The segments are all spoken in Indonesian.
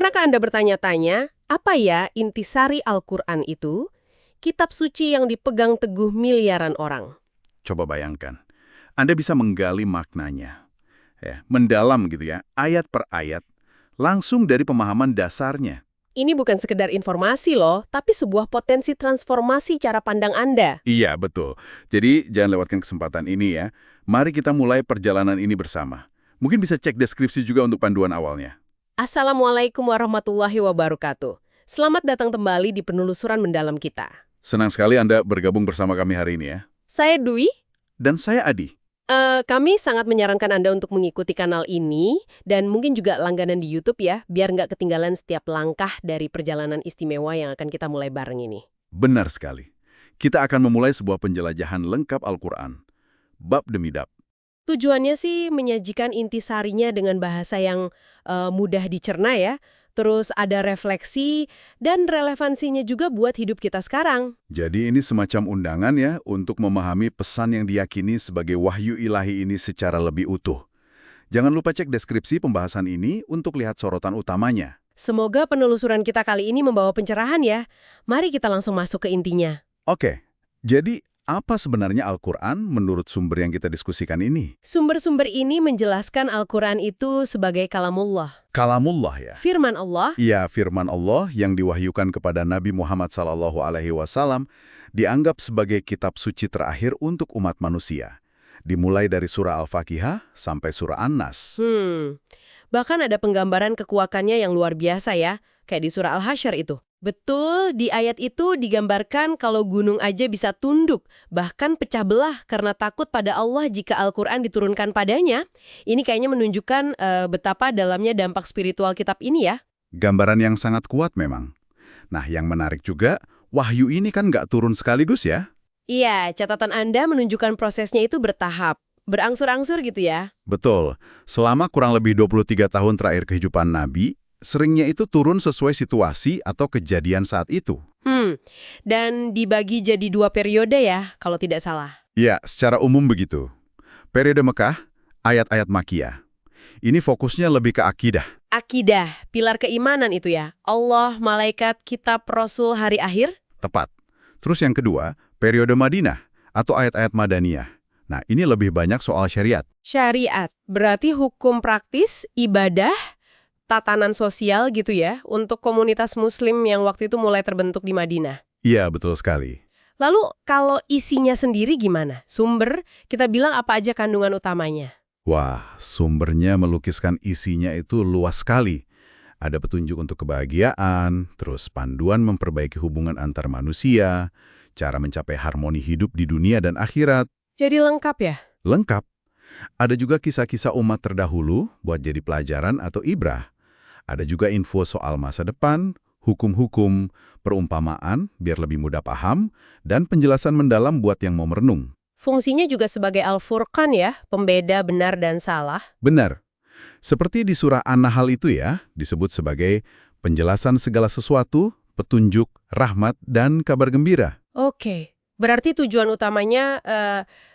Pernahkah Anda bertanya-tanya, apa ya intisari Al-Quran itu? Kitab suci yang dipegang teguh miliaran orang. Coba bayangkan, Anda bisa menggali maknanya, mendalam gitu ya, ayat per ayat, langsung dari pemahaman dasarnya. Ini bukan sekedar informasi loh, tapi sebuah potensi transformasi cara pandang Anda. Iya, betul. Jadi jangan lewatkan kesempatan ini ya. Mari kita mulai perjalanan ini bersama. Mungkin bisa cek deskripsi juga untuk panduan awalnya. Assalamualaikum warahmatullahi wabarakatuh. Selamat datang kembali di penelusuran mendalam kita. Senang sekali Anda bergabung bersama kami hari ini ya. Saya Dwi. Dan saya Adi. Kami sangat menyarankan Anda untuk mengikuti kanal ini dan mungkin juga langganan di YouTube ya, biar nggak ketinggalan setiap langkah dari perjalanan istimewa yang akan kita mulai bareng ini. Benar sekali. Kita akan memulai sebuah penjelajahan lengkap Al-Quran. Bab demi bab. Tujuannya sih menyajikan intisarinya dengan bahasa yang mudah dicerna ya, terus ada refleksi dan relevansinya juga buat hidup kita sekarang. Jadi ini semacam undangan ya untuk memahami pesan yang diyakini sebagai wahyu ilahi ini secara lebih utuh. Jangan lupa cek deskripsi pembahasan ini untuk lihat sorotan utamanya. Semoga penelusuran kita kali ini membawa pencerahan ya. Mari kita langsung masuk ke intinya. Oke, jadi apa sebenarnya Al-Quran menurut sumber yang kita diskusikan ini? Sumber-sumber ini menjelaskan Al-Quran itu sebagai kalamullah. Kalamullah ya? Firman Allah. Iya, firman Allah yang diwahyukan kepada Nabi Muhammad SAW dianggap sebagai kitab suci terakhir untuk umat manusia. Dimulai dari surah Al-Fatihah sampai surah An-Nas. Bahkan ada penggambaran kekuakannya yang luar biasa ya, kayak di surah Al-Hasyr itu. Betul, di ayat itu digambarkan kalau gunung aja bisa tunduk, bahkan pecah belah karena takut pada Allah jika Al-Quran diturunkan padanya. Ini kayaknya menunjukkan betapa dalamnya dampak spiritual kitab ini ya. Gambaran yang sangat kuat memang. Nah, yang menarik juga, wahyu ini kan nggak turun sekaligus ya? Iya, catatan Anda menunjukkan prosesnya itu bertahap, berangsur-angsur gitu ya. Betul. Selama kurang lebih 23 tahun terakhir kehidupan Nabi, seringnya itu turun sesuai situasi atau kejadian saat itu. Dan dibagi jadi 2 periode ya, kalau tidak salah. Ya, secara umum begitu. Periode Mekah, ayat-ayat Makkiyah. Ini fokusnya lebih ke akidah. Akidah, pilar keimanan itu ya. Allah, malaikat, kitab, rasul, hari akhir. Tepat. Terus yang kedua, periode Madinah atau ayat-ayat Madaniyah. Nah, ini lebih banyak soal syariat. Syariat, berarti hukum praktis, ibadah, tatanan sosial gitu ya, untuk komunitas muslim yang waktu itu mulai terbentuk di Madinah. Iya, betul sekali. Lalu kalau isinya sendiri gimana? Sumber, kita bilang apa aja kandungan utamanya? Wah, sumbernya melukiskan isinya itu luas sekali. Ada petunjuk untuk kebahagiaan, terus panduan memperbaiki hubungan antar manusia, cara mencapai harmoni hidup di dunia dan akhirat. Jadi lengkap ya? Lengkap. Ada juga kisah-kisah umat terdahulu buat jadi pelajaran atau ibrah. Ada juga info soal masa depan, hukum-hukum, perumpamaan biar lebih mudah paham, dan penjelasan mendalam buat yang mau merenung. Fungsinya juga sebagai Al-Furqan ya, pembeda benar dan salah. Benar. Seperti di surah An-Nahl itu ya, disebut sebagai penjelasan segala sesuatu, petunjuk, rahmat, dan kabar gembira. Oke, berarti tujuan utamanya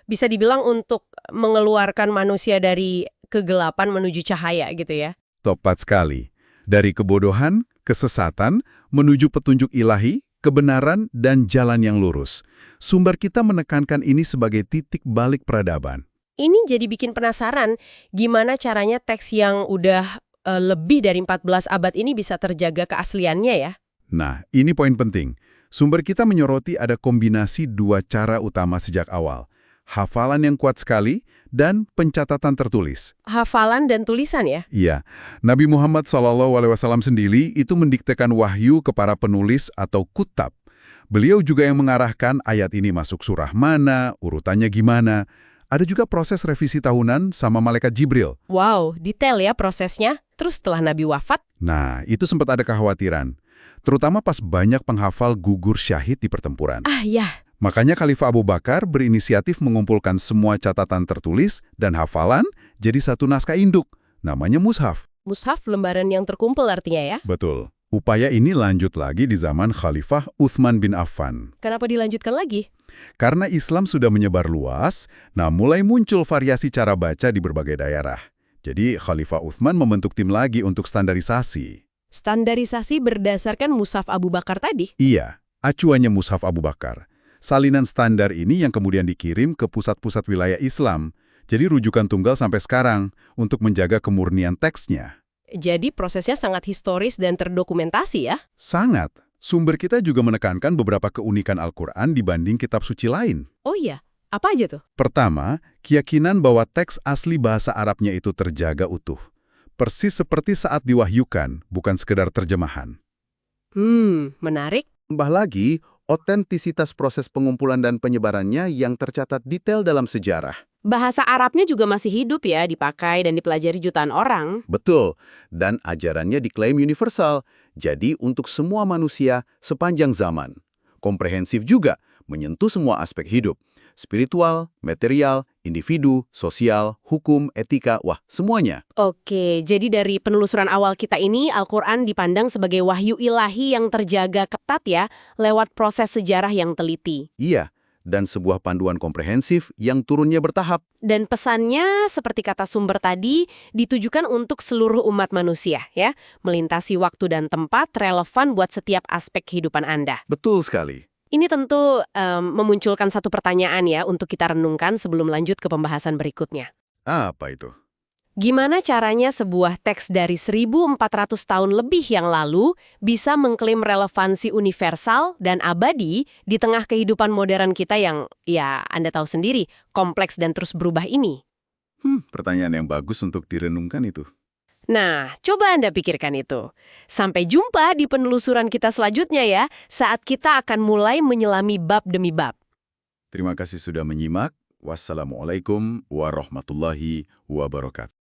bisa dibilang untuk mengeluarkan manusia dari kegelapan menuju cahaya gitu ya? Tepat sekali. Dari kebodohan, kesesatan, menuju petunjuk ilahi, kebenaran, dan jalan yang lurus. Sumber kita menekankan ini sebagai titik balik peradaban. Ini jadi bikin penasaran gimana caranya teks yang udah lebih dari 14 abad ini bisa terjaga keasliannya ya? Nah, ini poin penting. Sumber kita menyoroti ada kombinasi 2 cara utama sejak awal. Hafalan yang kuat sekali dan pencatatan tertulis. Hafalan dan tulisan ya? Iya, Nabi Muhammad SAW sendiri itu mendiktekan wahyu ke para penulis atau kutab. Beliau juga yang mengarahkan ayat ini masuk surah mana, urutannya gimana. Ada juga proses revisi tahunan sama malaikat Jibril. Wow, detail ya prosesnya. Terus setelah Nabi wafat? Nah, itu sempat ada kekhawatiran. Terutama pas banyak penghafal gugur syahid di pertempuran. Ah ya. Makanya Khalifah Abu Bakar berinisiatif mengumpulkan semua catatan tertulis dan hafalan jadi satu naskah induk, namanya Mushaf. Mushaf lembaran yang terkumpul artinya ya? Betul. Upaya ini lanjut lagi di zaman Khalifah Utsman bin Affan. Kenapa dilanjutkan lagi? Karena Islam sudah menyebar luas, nah mulai muncul variasi cara baca di berbagai daerah. Jadi Khalifah Utsman membentuk tim lagi untuk standarisasi. Standarisasi berdasarkan Mushaf Abu Bakar tadi? Iya, acuannya Mushaf Abu Bakar. Salinan standar ini yang kemudian dikirim ke pusat-pusat wilayah Islam. Jadi rujukan tunggal sampai sekarang untuk menjaga kemurnian teksnya. Jadi prosesnya sangat historis dan terdokumentasi ya? Sangat. Sumber kita juga menekankan beberapa keunikan Al-Quran dibanding kitab suci lain. Oh iya, apa aja tuh? Pertama, keyakinan bahwa teks asli bahasa Arabnya itu terjaga utuh. Persis seperti saat diwahyukan, bukan sekedar terjemahan. Menarik. Tambah lagi, otentisitas proses pengumpulan dan penyebarannya yang tercatat detail dalam sejarah. Bahasa Arabnya juga masih hidup ya, dipakai dan dipelajari jutaan orang. Betul, dan ajarannya diklaim universal, jadi untuk semua manusia sepanjang zaman. Komprehensif juga, menyentuh semua aspek hidup. Spiritual, material, individu, sosial, hukum, etika, wah semuanya. Oke, jadi dari penelusuran awal kita ini, Al-Quran dipandang sebagai wahyu ilahi yang terjaga ketat ya, lewat proses sejarah yang teliti. Iya, dan sebuah panduan komprehensif yang turunnya bertahap. Dan pesannya, seperti kata sumber tadi, ditujukan untuk seluruh umat manusia ya, melintasi waktu dan tempat relevan buat setiap aspek kehidupan Anda. Betul sekali. Ini tentu memunculkan satu pertanyaan ya untuk kita renungkan sebelum lanjut ke pembahasan berikutnya. Apa itu? Gimana caranya sebuah teks dari 1400 tahun lebih yang lalu bisa mengklaim relevansi universal dan abadi di tengah kehidupan modern kita yang, ya Anda tahu sendiri, kompleks dan terus berubah ini? Pertanyaan yang bagus untuk direnungkan itu. Nah, coba Anda pikirkan itu. Sampai jumpa di penelusuran kita selanjutnya ya, saat kita akan mulai menyelami bab demi bab. Terima kasih sudah menyimak. Wassalamualaikum warahmatullahi wabarakatuh.